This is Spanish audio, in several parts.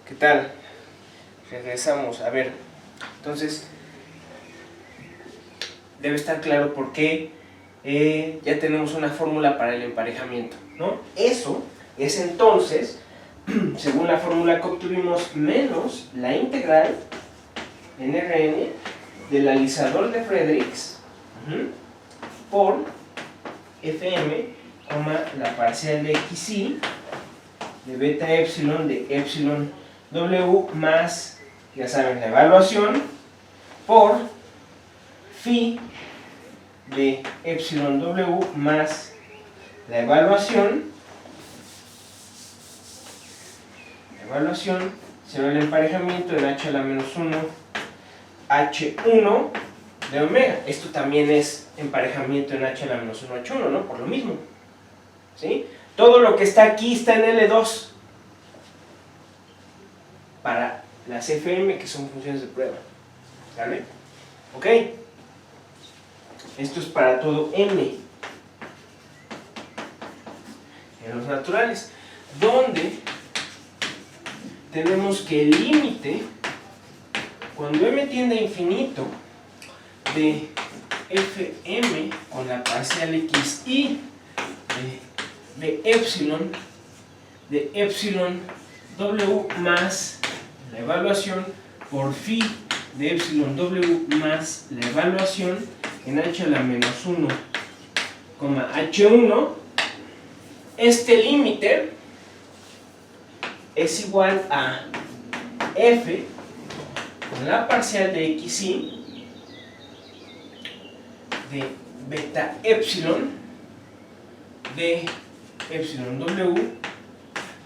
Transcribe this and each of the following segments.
¿Qué tal? Regresamos. A ver, entonces debe estar claro por qué ya tenemos una fórmula para el emparejamiento, ¿no? Eso es entonces, según la fórmula que obtuvimos, menos la integral en Rn del alisador de Friedrichs por Fm, la parcial de xi de beta epsilon de epsilon w más, ya saben, la evaluación por phi de epsilon w más la evaluación se ve el emparejamiento en h a la menos 1 h1 de omega. Esto también es emparejamiento en h a la menos 1 h1, ¿no? Por lo mismo, ¿sí? Todo lo que está aquí está en L2 para las FM, que son funciones de prueba, ¿vale? ¿Ok? Esto es para todo m en los naturales, donde tenemos que el límite, cuando m tiende a infinito, de Fm con la parcial xi de epsilon w más la evaluación por phi de epsilon w más la evaluación en h a la menos 1, h1, este límite es igual a f con la parcial de xi de beta epsilon de epsilon w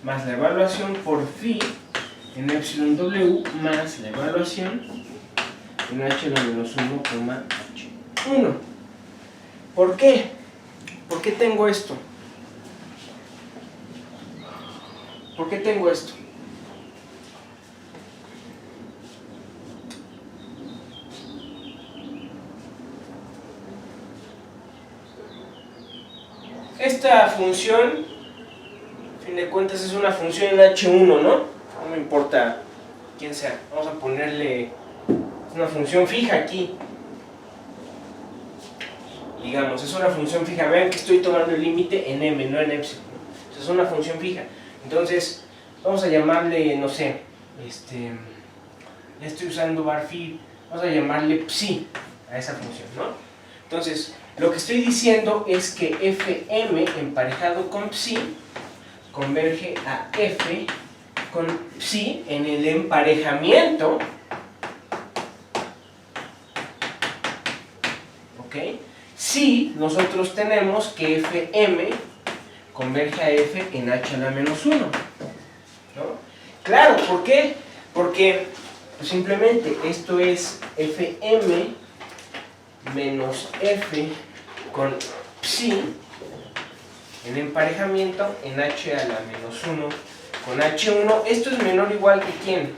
más la evaluación por phi en epsilon w más la evaluación en h a la menos 1, h1. ¿Por qué? ¿Por qué tengo esto? ¿Por qué tengo esto? Esta función, a fin de cuentas, es una función en h1, ¿no? No me importa quién sea. Vamos a ponerle una función fija aquí. Digamos, es una función fija. Vean que estoy tomando el límite en m, no en epsilon, ¿no? Entonces, es una función fija. Entonces, vamos a llamarle, no sé, ya estoy usando var phi, vamos a llamarle psi a esa función, ¿no? Entonces, lo que estoy diciendo es que Fm emparejado con psi converge a F con psi en el emparejamiento, ¿ok? Si nosotros tenemos que Fm converge a F en h a la menos 1, ¿no? Claro, ¿por qué? Porque pues, simplemente esto es Fm menos F con psi en emparejamiento en h a la menos 1 con h1. ¿Esto es menor o igual que quién?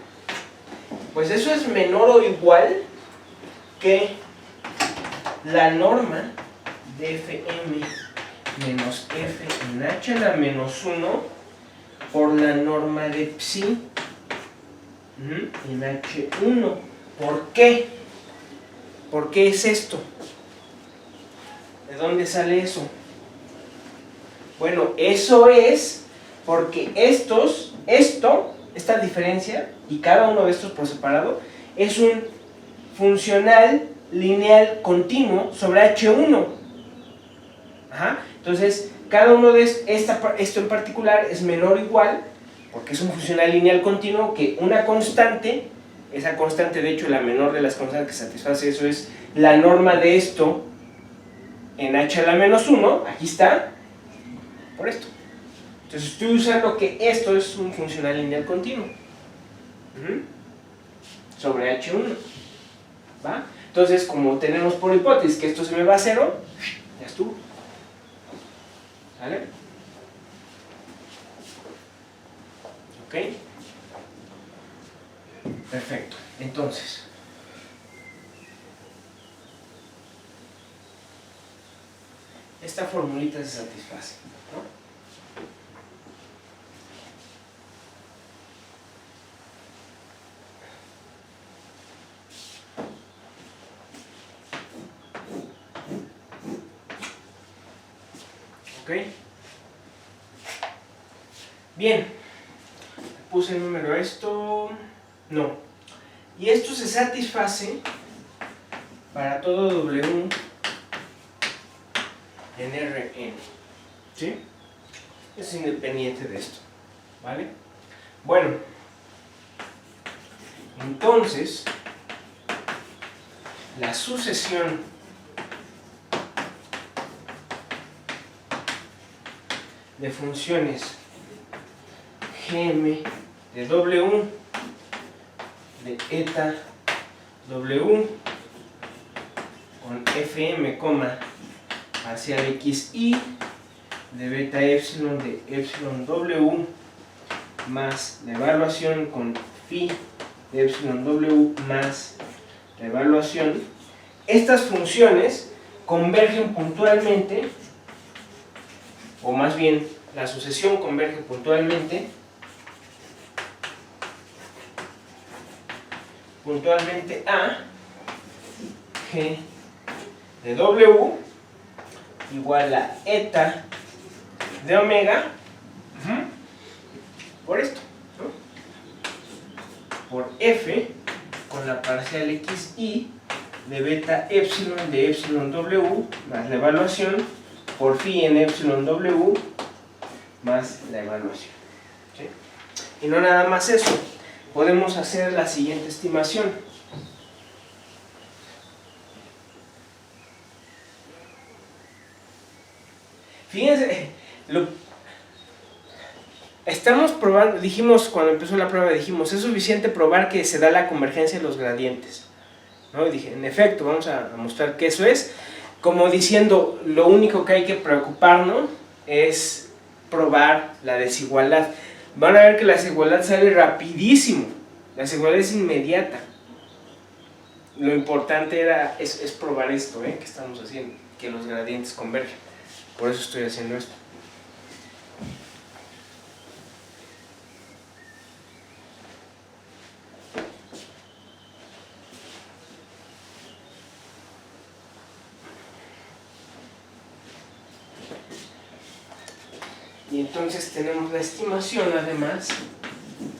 Pues eso es menor o igual que la norma de Fm menos F en h a la menos 1 por la norma de psi en h1. ¿Por qué? ¿Por qué es esto? ¿De dónde sale eso? Bueno, eso es porque esta diferencia y cada uno de estos por separado es un funcional lineal continuo sobre h1. Entonces, cada uno de esto en particular es menor o igual, porque es un funcional lineal continuo, que una constante. Esa constante, de hecho, la menor de las constantes que satisface eso es la norma de esto en h a la menos 1, aquí está, por esto. Entonces estoy usando que esto es un funcional lineal continuo sobre h1, ¿va? Entonces, como tenemos por hipótesis que esto se me va a 0, ya estuvo. ¿Vale? ¿Ok? Perfecto. Entonces, esta formulita se satisface, ¿no? ¿Ok? Bien, puse el número a esto, no. Y esto se satisface para todo W en Rn. ¿Sí? Es independiente de esto. ¿Vale? Bueno, entonces, la sucesión de funciones Gm de W de eta W con Fm, parcial xi de beta epsilon de epsilon W más la evaluación con phi de epsilon W más la evaluación. Estas funciones convergen puntualmente, o más bien la sucesión converge puntualmente a G de W igual a eta de omega por esto, ¿no? Por F con la parcial xi de beta epsilon de epsilon W más la evaluación por phi en epsilon W más la evaluación. ¿Sí? Y no nada más eso, podemos hacer la siguiente estimación. Fíjense, estamos probando, dijimos cuando empezó la prueba, dijimos, es suficiente probar que se da la convergencia de los gradientes, ¿no? Y dije, en efecto, vamos a mostrar que eso es, como diciendo, lo único que hay que preocuparnos es probar la desigualdad. Van a ver que la desigualdad sale rapidísimo, la desigualdad es inmediata. Lo importante es probar esto, que estamos haciendo, que los gradientes convergen. Por eso estoy haciendo esto. Y entonces tenemos la estimación además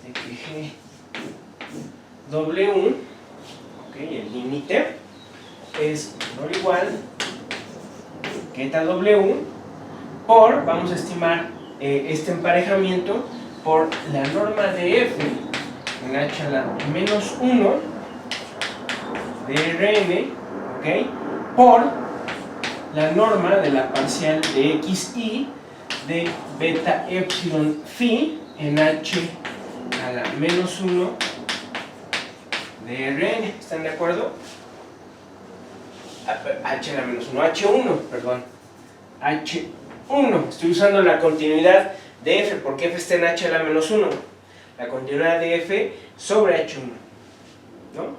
de que GW, el límite, es menor o igual que eta W por, vamos a estimar este emparejamiento por la norma de F en h a la menos 1 de Rn, por la norma de la parcial de xi de beta epsilon phi en h a la menos 1 de Rn. ¿Están de acuerdo? H a la menos 1, H1, perdón. H1. Estoy usando la continuidad de F porque F está en h a la menos 1. La continuidad de F sobre H1. ¿No?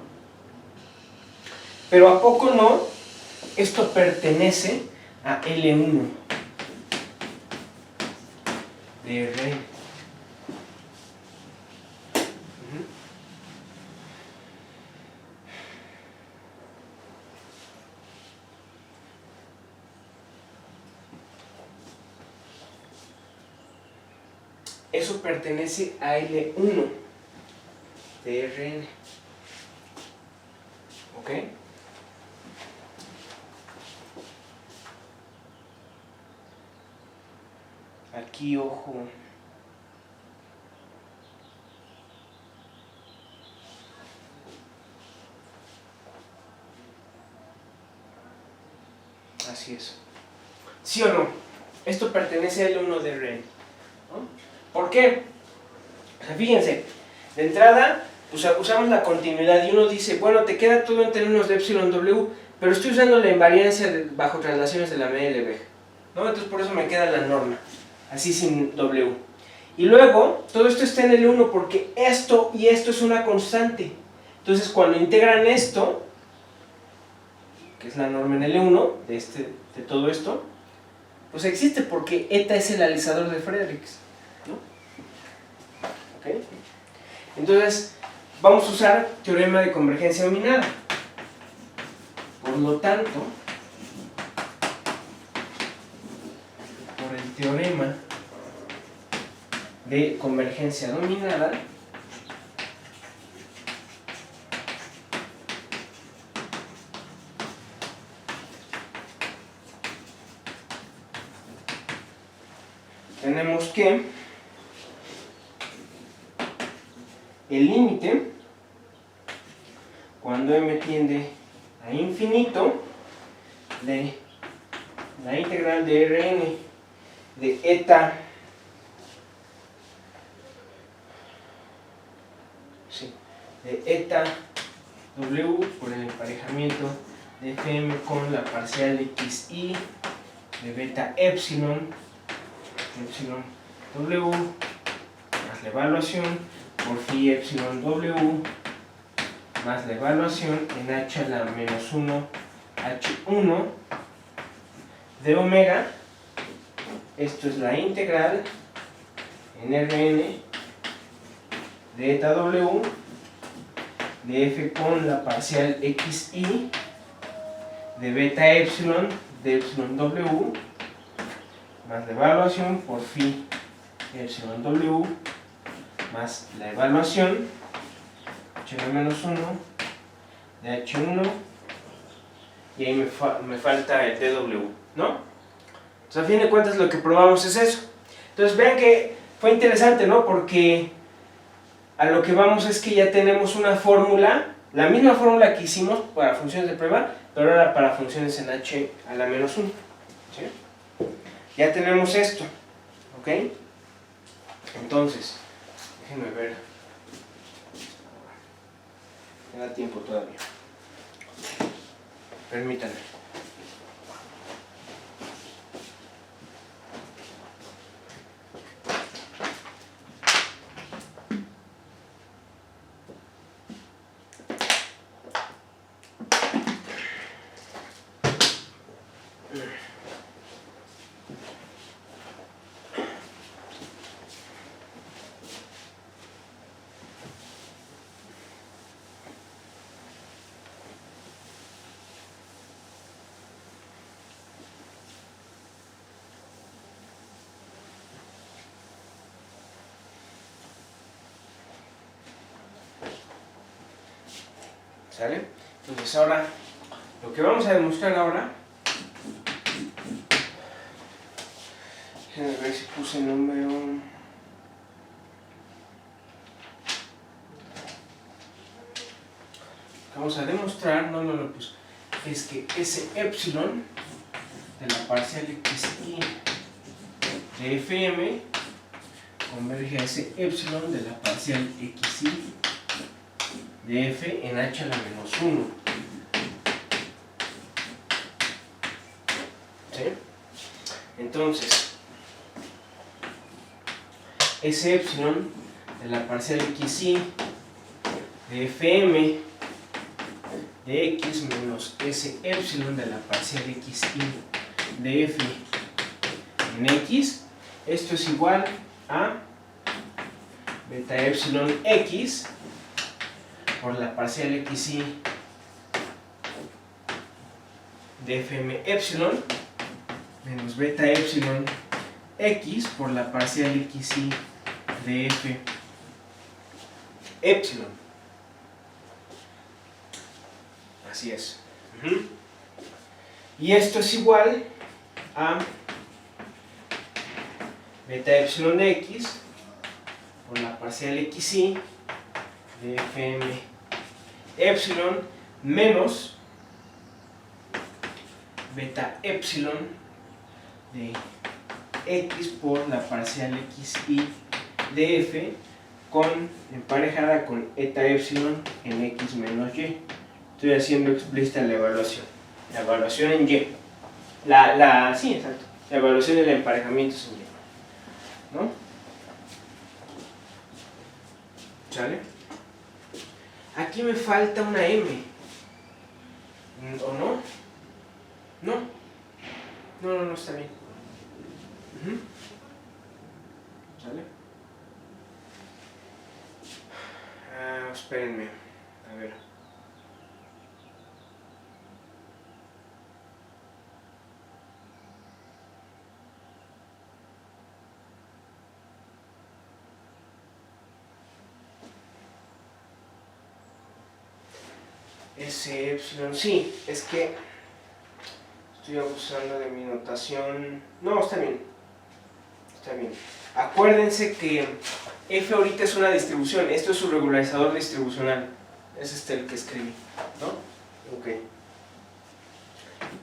Pero ¿a poco no? Esto pertenece a L1 de Rn. Eso pertenece a L1 de Rn. ¿Ok? Aquí, ojo. Así es. ¿Sí o no? Esto pertenece a L1 de Rn, ¿no? ¿Por qué? O sea, fíjense, de entrada pues, usamos la continuidad y uno dice, bueno, te queda todo en términos de epsilon W, pero estoy usando la invariancia bajo traslaciones de la media de Lebesgue, ¿no? Entonces por eso me queda la norma, así sin W. Y luego, todo esto está en L1 porque esto y esto es una constante. Entonces cuando integran esto, que es la norma en L1, de todo esto, pues existe porque eta es el alisador de Friedrichs, ¿no? ¿Okay? Entonces, vamos a usar teorema de convergencia dominada. Por lo tanto, por el teorema de convergencia dominada tenemos que el límite cuando m tiende a infinito de la integral de Rn de eta de eta w por el emparejamiento de Fm con la parcial xi de beta epsilon w más la evaluación por phi epsilon w más la evaluación en h a la menos 1 h1 de omega. Esto es la integral en Rn de eta w de f con la parcial xi de beta epsilon de epsilon w más la evaluación por phi epsilon w más la evaluación h a la menos 1 de h1 y ahí me falta el dw, ¿no? Entonces, a fin de cuentas, lo que probamos es eso. Entonces, vean que fue interesante, ¿no? Porque a lo que vamos es que ya tenemos una fórmula, la misma fórmula que hicimos para funciones de prueba, pero ahora para funciones en h a la menos 1. ¿Sí? Ya tenemos esto, ¿ok? Entonces, déjenme ver. Me da tiempo todavía. Permítanme. ¿Sale? Entonces ahora, lo que vamos a demostrar ahora, déjenme ver si puse el número, lo que vamos a demostrar, no lo puse, es que ese epsilon de la parcial xi de fm converge a ese epsilon de la parcial xi de f en h a la menos 1. ¿Sí? Entonces, ese epsilon de la parcial xi de fm de x menos ese epsilon de la parcial xi de f en x, esto es igual a beta epsilon x por la parcial xi de fm epsilon menos beta epsilon x por la parcial xi de f epsilon. Así es. Y esto es igual a beta epsilon de x por la parcial xi de fm epsilon menos beta epsilon de x por la parcial xi de f emparejada con eta epsilon en x menos y. Estoy haciendo explícita la evaluación en y. Sí, exacto. La evaluación del emparejamiento es en y, ¿no? ¿Sale? Aquí me falta una m. ¿O no? No, está bien. ¿Sale? Espérenme. A ver. S epsilon, sí, es que estoy abusando de mi notación. No, está bien. Está bien. Acuérdense que F ahorita es una distribución. Esto es su regularizador distribucional. Es el que escribí, ¿no? Ok.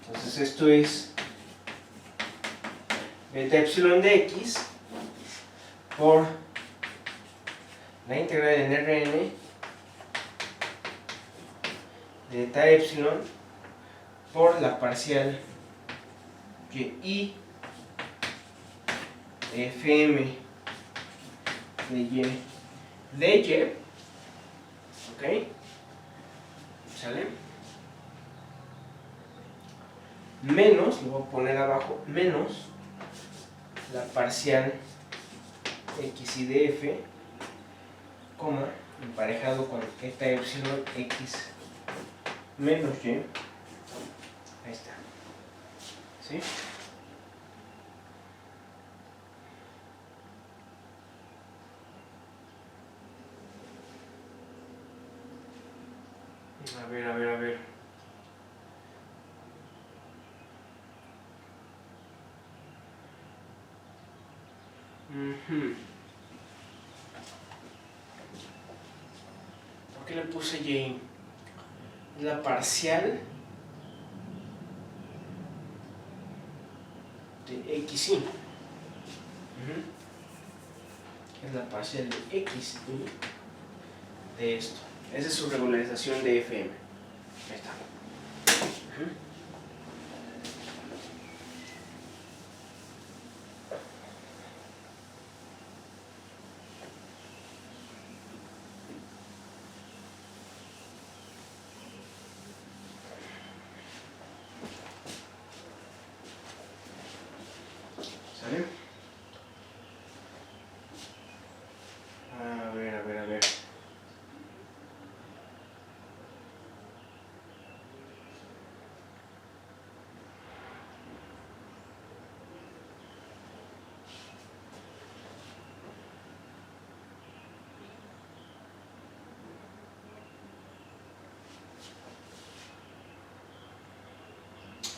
Entonces esto es beta epsilon de X por la integral en Rn de beta epsilon por la parcial y de Fm de Y, ¿ok? ¿Sale? Menos, lo voy a poner abajo, menos la parcial X y de F, coma, emparejado con eta epsilon X menos Y. Ahí está. ¿Sí? A ver. ¿Por qué le puse Y? La parcial de XY. Es la parcial de XY de esto. Esa es su regularización de FM. Ahí está. ¿Sale? A ver.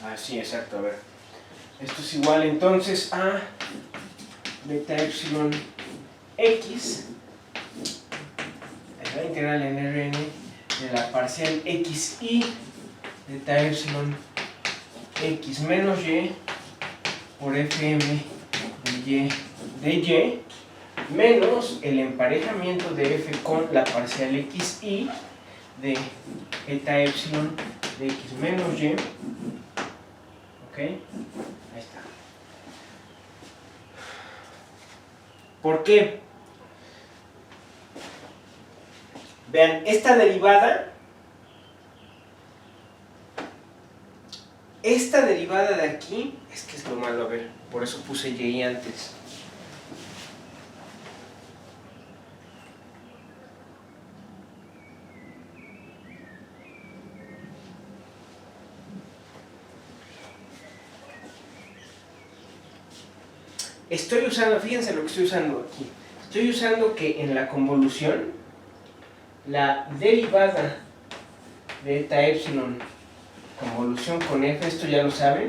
Ah, sí, exacto, a ver. Esto es igual entonces a beta epsilon X, la integral en Rn de la parcial XY beta epsilon X menos Y por Fm de Y menos el emparejamiento de F con la parcial XY de eta epsilon de X menos Y. Ok, ahí está. ¿Por qué? Vean, esta derivada de aquí, es que es lo malo, a ver, por eso puse Y antes. Estoy usando, fíjense lo que estoy usando aquí. Estoy usando que en la convolución, la derivada de eta epsilon convolución con F, esto ya lo saben.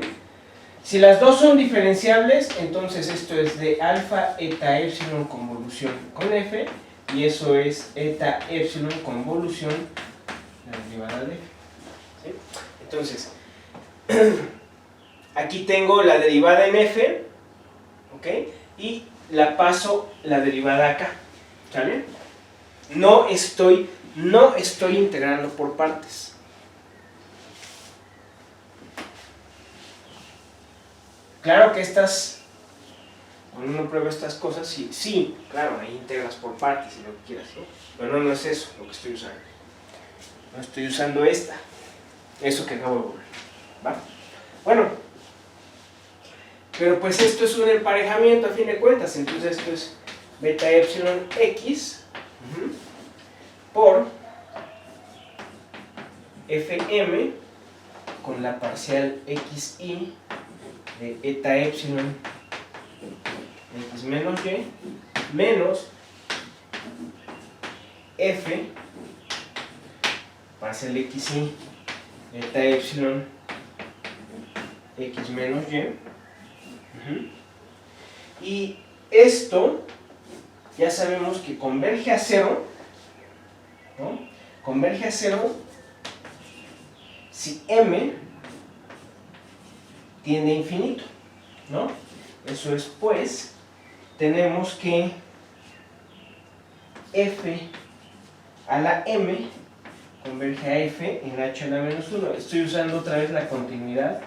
Si las dos son diferenciables, entonces esto es de alfa eta epsilon convolución con F, y eso es eta epsilon convolución la derivada de F. ¿Sí? Entonces, aquí tengo la derivada en F, ¿ok? Y la paso la derivada acá, ¿sale? No estoy integrando por partes. Claro que cuando uno prueba estas cosas, sí, claro, ahí integras por partes y lo que quieras, ¿no? Pero no es eso lo que estoy usando. No estoy usando eso que acabo de poner, ¿va? Bueno, pero pues esto es un emparejamiento a fin de cuentas, entonces esto es beta epsilon X por Fm con la parcial XY de eta epsilon X menos Y menos F va a ser el xi delta epsilon x menos y. Y esto ya sabemos que converge a 0, ¿no? Converge a 0 si m tiende a infinito, ¿no? Eso es, pues, tenemos que f a la m converge a f en h a la menos 1. Estoy usando otra vez la continuidad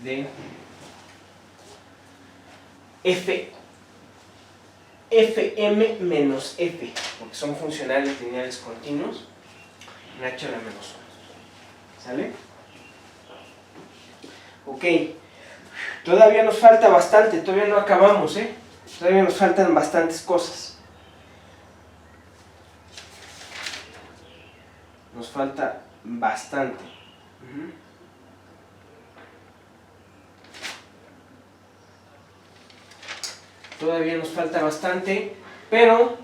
de fm menos f, porque son funcionales lineales continuos, en h a la menos 1. ¿Sale? Ok. Todavía nos falta bastante, todavía no acabamos, ¿eh? Todavía nos faltan bastantes cosas. Nos falta bastante. Todavía nos falta bastante, pero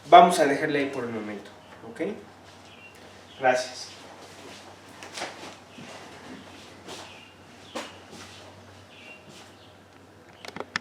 vamos a dejarle ahí por el momento, ¿ok? Gracias.